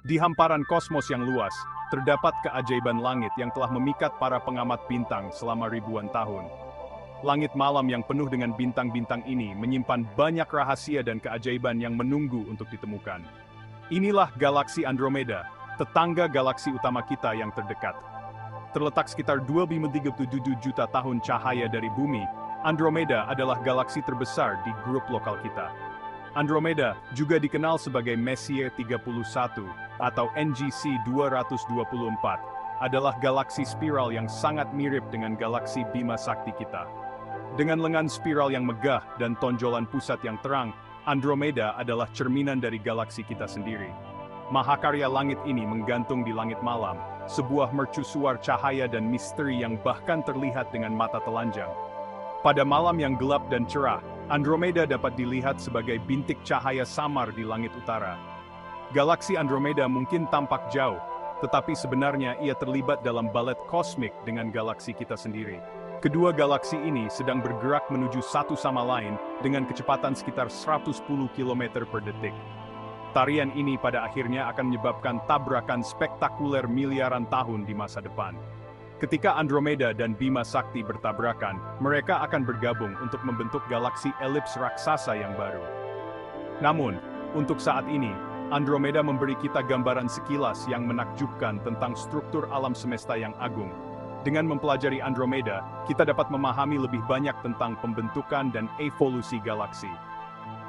Di hamparan kosmos yang luas, terdapat keajaiban langit yang telah memikat para pengamat bintang selama ribuan tahun. Langit malam yang penuh dengan bintang-bintang ini menyimpan banyak rahasia dan keajaiban yang menunggu untuk ditemukan. Inilah galaksi Andromeda, tetangga galaksi utama kita yang terdekat. Terletak sekitar 2,37 juta tahun cahaya dari bumi, Andromeda adalah galaksi terbesar di grup lokal kita. Andromeda juga dikenal sebagai Messier 31 atau NGC 224, adalah galaksi spiral yang sangat mirip dengan galaksi Bima Sakti kita. Dengan lengan spiral yang megah dan tonjolan pusat yang terang, Andromeda adalah cerminan dari galaksi kita sendiri. Mahakarya langit ini menggantung di langit malam, sebuah mercusuar cahaya dan misteri yang bahkan terlihat dengan mata telanjang. Pada malam yang gelap dan cerah, Andromeda dapat dilihat sebagai bintik cahaya samar di langit utara. Galaksi Andromeda mungkin tampak jauh, tetapi sebenarnya ia terlibat dalam balet kosmik dengan galaksi kita sendiri. Kedua galaksi ini sedang bergerak menuju satu sama lain dengan kecepatan sekitar 110 km per detik. Tarian ini pada akhirnya akan menyebabkan tabrakan spektakuler miliaran tahun di masa depan. Ketika Andromeda dan Bima Sakti bertabrakan, mereka akan bergabung untuk membentuk galaksi elips raksasa yang baru. Namun, untuk saat ini, Andromeda memberi kita gambaran sekilas yang menakjubkan tentang struktur alam semesta yang agung. Dengan mempelajari Andromeda, kita dapat memahami lebih banyak tentang pembentukan dan evolusi galaksi.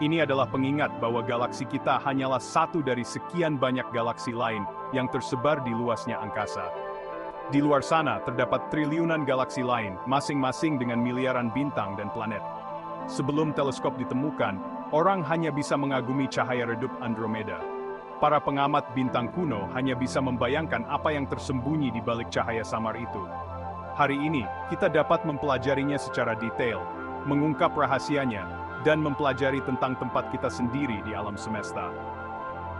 Ini adalah pengingat bahwa galaksi kita hanyalah satu dari sekian banyak galaksi lain yang tersebar di luasnya angkasa. Di luar sana terdapat triliunan galaksi lain, masing-masing dengan miliaran bintang dan planet. Sebelum teleskop ditemukan, orang hanya bisa mengagumi cahaya redup Andromeda. Para pengamat bintang kuno hanya bisa membayangkan apa yang tersembunyi di balik cahaya samar itu. Hari ini, kita dapat mempelajarinya secara detail, mengungkap rahasianya, dan mempelajari tentang tempat kita sendiri di alam semesta.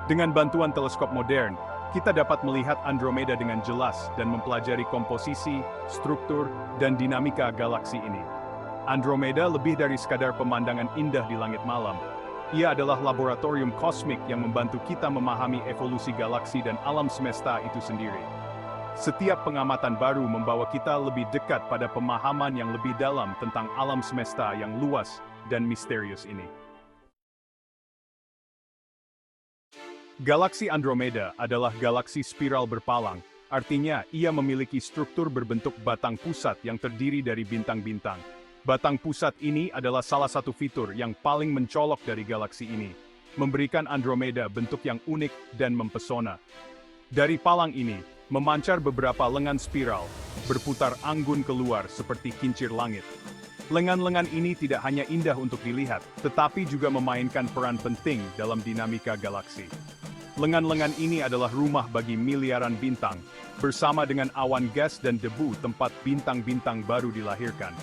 Dengan bantuan teleskop modern, kita dapat melihat Andromeda dengan jelas dan mempelajari komposisi, struktur, dan dinamika galaksi ini. Andromeda lebih dari sekadar pemandangan indah di langit malam. Ia adalah laboratorium kosmik yang membantu kita memahami evolusi galaksi dan alam semesta itu sendiri. Setiap pengamatan baru membawa kita lebih dekat pada pemahaman yang lebih dalam tentang alam semesta yang luas dan misterius ini. Galaksi Andromeda adalah galaksi spiral berpalang, artinya ia memiliki struktur berbentuk batang pusat yang terdiri dari bintang-bintang. Batang pusat ini adalah salah satu fitur yang paling mencolok dari galaksi ini, memberikan Andromeda bentuk yang unik dan mempesona. Dari palang ini, memancar beberapa lengan spiral, berputar anggun keluar seperti kincir langit. Lengan-lengan ini tidak hanya indah untuk dilihat, tetapi juga memainkan peran penting dalam dinamika galaksi. Lengan-lengan ini adalah rumah bagi miliaran bintang, bersama dengan awan gas dan debu tempat bintang-bintang baru dilahirkan.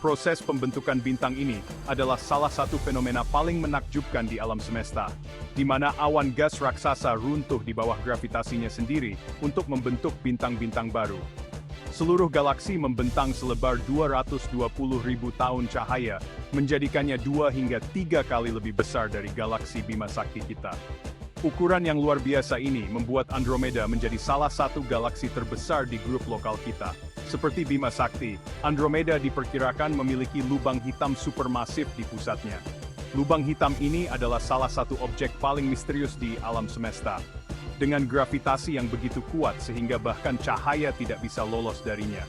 Proses pembentukan bintang ini adalah salah satu fenomena paling menakjubkan di alam semesta, di mana awan gas raksasa runtuh di bawah gravitasinya sendiri untuk membentuk bintang-bintang baru. Seluruh galaksi membentang selebar 220.000 tahun cahaya, menjadikannya 2 hingga 3 kali lebih besar dari galaksi Bima Sakti kita. Ukuran yang luar biasa ini membuat Andromeda menjadi salah satu galaksi terbesar di grup lokal kita. Seperti Bima Sakti, Andromeda diperkirakan memiliki lubang hitam supermasif di pusatnya. Lubang hitam ini adalah salah satu objek paling misterius di alam semesta, dengan gravitasi yang begitu kuat sehingga bahkan cahaya tidak bisa lolos darinya.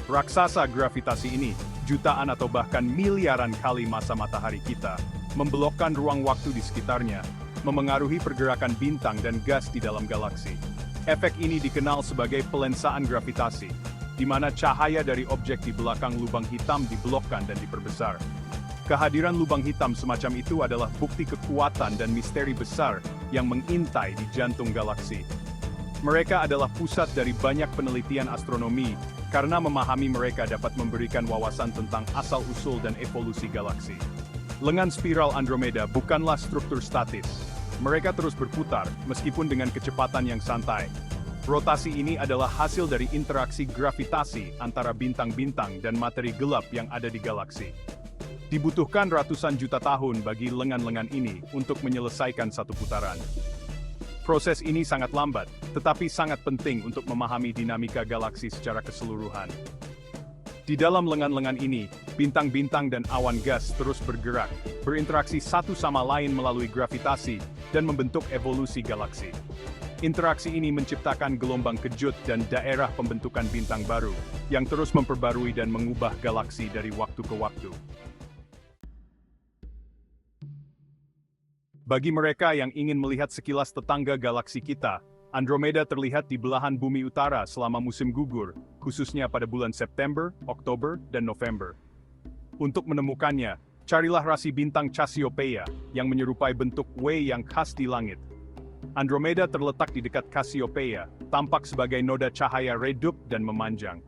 Raksasa gravitasi ini, jutaan atau bahkan miliaran kali massa matahari kita, membelokkan ruang waktu di sekitarnya, memengaruhi pergerakan bintang dan gas di dalam galaksi. Efek ini dikenal sebagai pelensaan gravitasi, di mana cahaya dari objek di belakang lubang hitam diblokkan dan diperbesar. Kehadiran lubang hitam semacam itu adalah bukti kekuatan dan misteri besar yang mengintai di jantung galaksi. Mereka adalah pusat dari banyak penelitian astronomi, karena memahami mereka dapat memberikan wawasan tentang asal-usul dan evolusi galaksi. Lengan spiral Andromeda bukanlah struktur statis. Mereka terus berputar, meskipun dengan kecepatan yang santai. Rotasi ini adalah hasil dari interaksi gravitasi antara bintang-bintang dan materi gelap yang ada di galaksi. Dibutuhkan ratusan juta tahun bagi lengan-lengan ini untuk menyelesaikan satu putaran. Proses ini sangat lambat, tetapi sangat penting untuk memahami dinamika galaksi secara keseluruhan. Di dalam lengan-lengan ini, bintang-bintang dan awan gas terus bergerak, berinteraksi satu sama lain melalui gravitasi, dan membentuk evolusi galaksi. Interaksi ini menciptakan gelombang kejut dan daerah pembentukan bintang baru, yang terus memperbarui dan mengubah galaksi dari waktu ke waktu. Bagi mereka yang ingin melihat sekilas tetangga galaksi kita, Andromeda terlihat di belahan bumi utara selama musim gugur, khususnya pada bulan September, Oktober, dan November. Untuk menemukannya, carilah rasi bintang Cassiopeia yang menyerupai bentuk W yang khas di langit. Andromeda terletak di dekat Cassiopeia, tampak sebagai noda cahaya redup dan memanjang.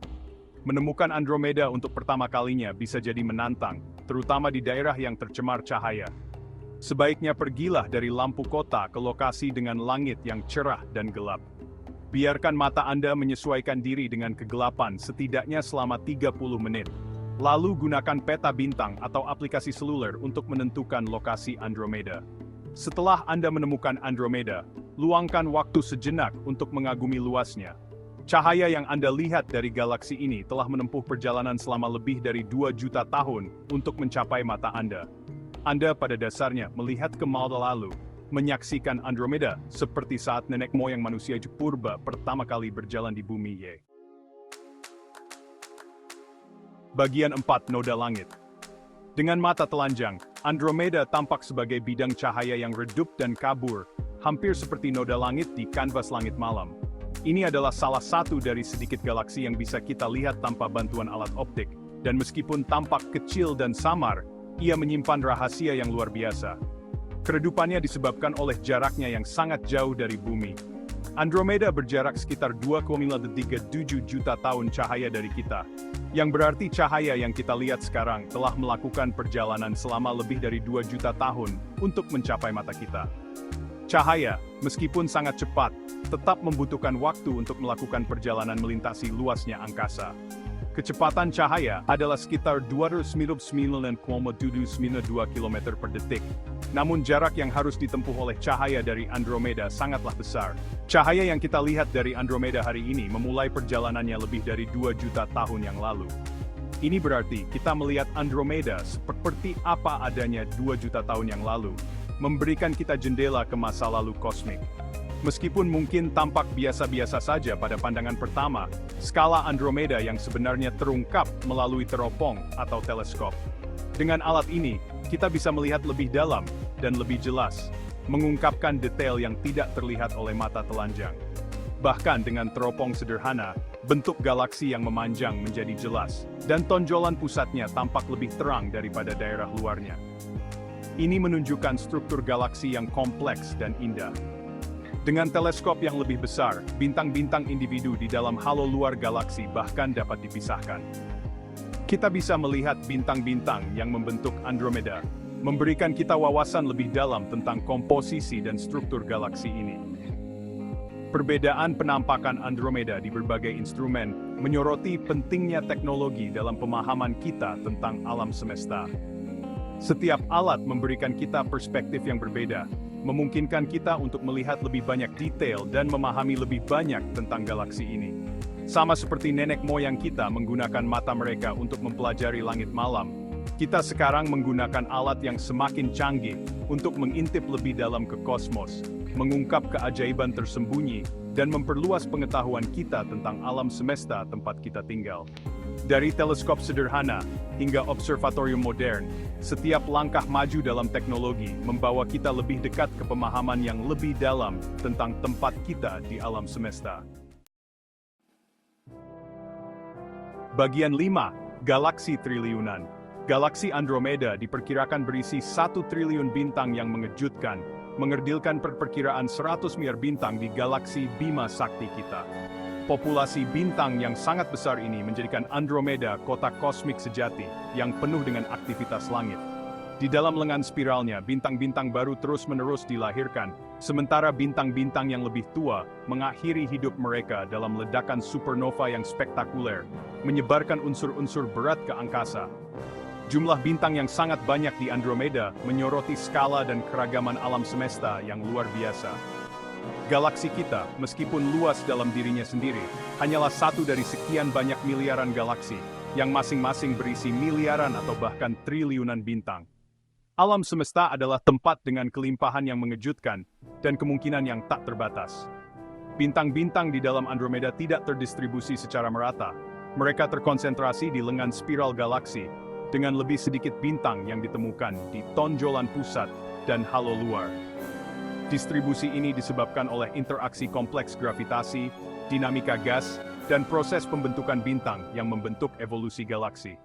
Menemukan Andromeda untuk pertama kalinya bisa jadi menantang, terutama di daerah yang tercemar cahaya. Sebaiknya pergilah dari lampu kota ke lokasi dengan langit yang cerah dan gelap. Biarkan mata Anda menyesuaikan diri dengan kegelapan setidaknya selama 30 menit. Lalu gunakan peta bintang atau aplikasi seluler untuk menentukan lokasi Andromeda. Setelah Anda menemukan Andromeda, luangkan waktu sejenak untuk mengagumi luasnya. Cahaya yang Anda lihat dari galaksi ini telah menempuh perjalanan selama lebih dari 2 juta tahun untuk mencapai mata Anda. Anda pada dasarnya melihat ke masa lalu, menyaksikan Andromeda seperti saat nenek moyang manusia purba pertama kali berjalan di bumi Y. Bagian 4 Noda Langit. Dengan mata telanjang, Andromeda tampak sebagai bidang cahaya yang redup dan kabur, hampir seperti noda langit di kanvas langit malam. Ini adalah salah satu dari sedikit galaksi yang bisa kita lihat tanpa bantuan alat optik, dan meskipun tampak kecil dan samar, ia menyimpan rahasia yang luar biasa. Keredupannya disebabkan oleh jaraknya yang sangat jauh dari bumi. Andromeda berjarak sekitar 2,37 juta tahun cahaya dari kita, yang berarti cahaya yang kita lihat sekarang telah melakukan perjalanan selama lebih dari 2 juta tahun untuk mencapai mata kita. Cahaya, meskipun sangat cepat, tetap membutuhkan waktu untuk melakukan perjalanan melintasi luasnya angkasa. Kecepatan cahaya adalah sekitar 299,792 km per detik. Namun jarak yang harus ditempuh oleh cahaya dari Andromeda sangatlah besar. Cahaya yang kita lihat dari Andromeda hari ini memulai perjalanannya lebih dari 2 juta tahun yang lalu. Ini berarti kita melihat Andromeda seperti apa adanya 2 juta tahun yang lalu, memberikan kita jendela ke masa lalu kosmik. Meskipun mungkin tampak biasa-biasa saja pada pandangan pertama, skala Andromeda yang sebenarnya terungkap melalui teropong atau teleskop. Dengan alat ini, kita bisa melihat lebih dalam dan lebih jelas, mengungkapkan detail yang tidak terlihat oleh mata telanjang. Bahkan dengan teropong sederhana, bentuk galaksi yang memanjang menjadi jelas, dan tonjolan pusatnya tampak lebih terang daripada daerah luarnya. Ini menunjukkan struktur galaksi yang kompleks dan indah. Dengan teleskop yang lebih besar, bintang-bintang individu di dalam halo luar galaksi bahkan dapat dipisahkan. Kita bisa melihat bintang-bintang yang membentuk Andromeda, memberikan kita wawasan lebih dalam tentang komposisi dan struktur galaksi ini. Perbedaan penampakan Andromeda di berbagai instrumen menyoroti pentingnya teknologi dalam pemahaman kita tentang alam semesta. Setiap alat memberikan kita perspektif yang berbeda, memungkinkan kita untuk melihat lebih banyak detail dan memahami lebih banyak tentang galaksi ini. Sama seperti nenek moyang kita menggunakan mata mereka untuk mempelajari langit malam, kita sekarang menggunakan alat yang semakin canggih untuk mengintip lebih dalam ke kosmos, mengungkap keajaiban tersembunyi, dan memperluas pengetahuan kita tentang alam semesta tempat kita tinggal. Dari teleskop sederhana hingga observatorium modern, setiap langkah maju dalam teknologi membawa kita lebih dekat ke pemahaman yang lebih dalam tentang tempat kita di alam semesta. Bagian 5. Galaksi Triliunan. Galaksi Andromeda diperkirakan berisi 1 triliun bintang yang mengejutkan, mengerdilkan perkiraan 100 miliar bintang di galaksi Bima Sakti kita. Populasi bintang yang sangat besar ini menjadikan Andromeda kota kosmik sejati yang penuh dengan aktivitas langit. Di dalam lengan spiralnya, bintang-bintang baru terus-menerus dilahirkan, sementara bintang-bintang yang lebih tua mengakhiri hidup mereka dalam ledakan supernova yang spektakuler, menyebarkan unsur-unsur berat ke angkasa. Jumlah bintang yang sangat banyak di Andromeda menyoroti skala dan keragaman alam semesta yang luar biasa. Galaksi kita, meskipun luas dalam dirinya sendiri, hanyalah satu dari sekian banyak miliaran galaksi, yang masing-masing berisi miliaran atau bahkan triliunan bintang. Alam semesta adalah tempat dengan kelimpahan yang mengejutkan, dan kemungkinan yang tak terbatas. Bintang-bintang di dalam Andromeda tidak terdistribusi secara merata. Mereka terkonsentrasi di lengan spiral galaksi, dengan lebih sedikit bintang yang ditemukan di tonjolan pusat dan halo luar. Distribusi ini disebabkan oleh interaksi kompleks gravitasi, dinamika gas, dan proses pembentukan bintang yang membentuk evolusi galaksi.